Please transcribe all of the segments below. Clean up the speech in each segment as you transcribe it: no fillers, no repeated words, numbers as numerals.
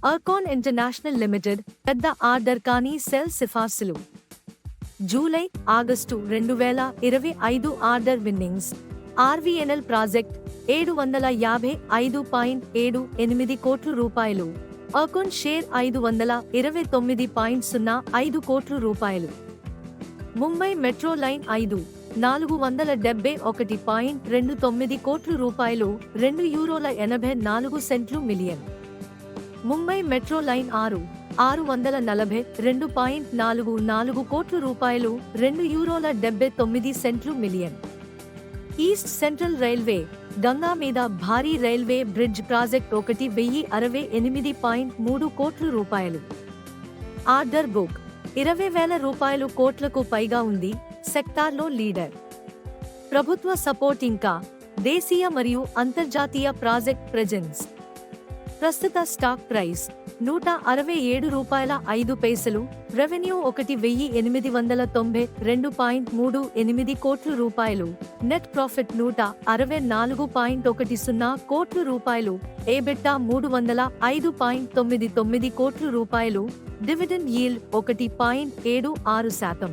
అర్కాన్ international limited పెద్ద order కానీ cell సిఫార్సులు. July August 2025 order winnings. RVNL project 755.78 కోట్ల రూపాయలు. అర్కాన్ షేర్ 529.05 కోట్ల రూపాయలు. ముంబై మెట్రో లైన్ 5 471.29 కోట్ల రూపాయలు €2.84 మిలియన్. ముంబై మెట్రో లైన్ 6 642.44 కోట్ల రూపాయలు €2.79 million. East central railway Ganga మీద భారీ రైల్వే బ్రిడ్జ్ ప్రాజెక్ట్ 1,068.3 కోట్ల రూపాయలు. ఆర్డర్ బుక్ 20,000 కోట్లకు పైగా ఉంది. సెక్టార్లో లీడర్. ప్రభుత్వ సపోర్ట్ ఇంకా దేశీయ మరియు అంతర్జాతీయ ప్రాజెక్ట్ ప్రెజెన్స్. ప్రస్తుత స్టాక్ ప్రైస్ ₹167.05. రెవెన్యూ ₹1,892.38 కోట్ల రూపాయలు. నెట్ ప్రాఫిట్ ₹164.10 కోట్ల రూపాయలు. ఎబిటా ₹305.99 కోట్ల రూపాయలు. Dividend yield 1.76%.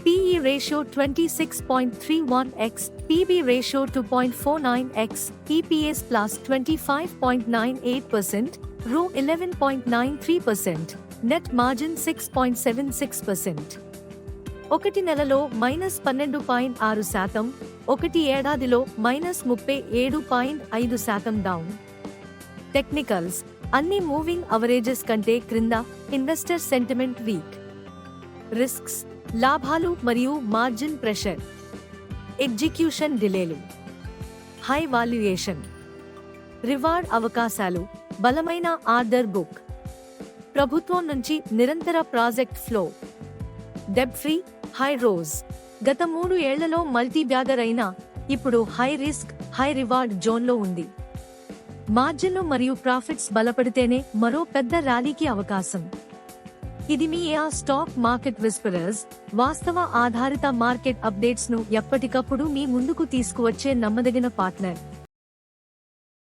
PE ratio 26.31x, PB ratio 2.49x, EPS plus 25.98%, ROE 11.93%, net margin 6.76%. ఒకటి నెలలో -12.6%, ఒకటి ఏడాదిలో -37.5% డౌన్. టెక్నికల్స్ అన్ని మూవింగ్ అవరేజెస్ కంటే క్రింద. Investor sentiment weak. రిస్క్స్ లాభాలు మరియు మార్జిన్ ప్రెషర్. ఎగ్జిక్యూషన్ డిలేలు. High valuation. రివార్డ్ అవకాశాలు. బలమైన ఆర్డర్ బుక్. ప్రభుత్వం నుంచి నిరంతర project flow. Debt free. High రోజ్. గత 3 ఏళ్లలో మల్టీ బ్యాగర్ అయినా ఇప్పుడు హై రిస్క్ హై రివార్డ్ జోన్లో ఉంది. మార్జిన్లు మరియు ప్రాఫిట్స్ బలపడితేనే మరో పెద్ద ర్యాలీకి అవకాశం. ఇది మీ స్టాక్ మార్కెట్ విస్పరర్స్. వాస్తవ ఆధారిత మార్కెట్ అప్డేట్స్ ను ఎప్పటికప్పుడు మీ ముందుకు తీసుకువచ్చే నమ్మదగిన పార్ట్నర్.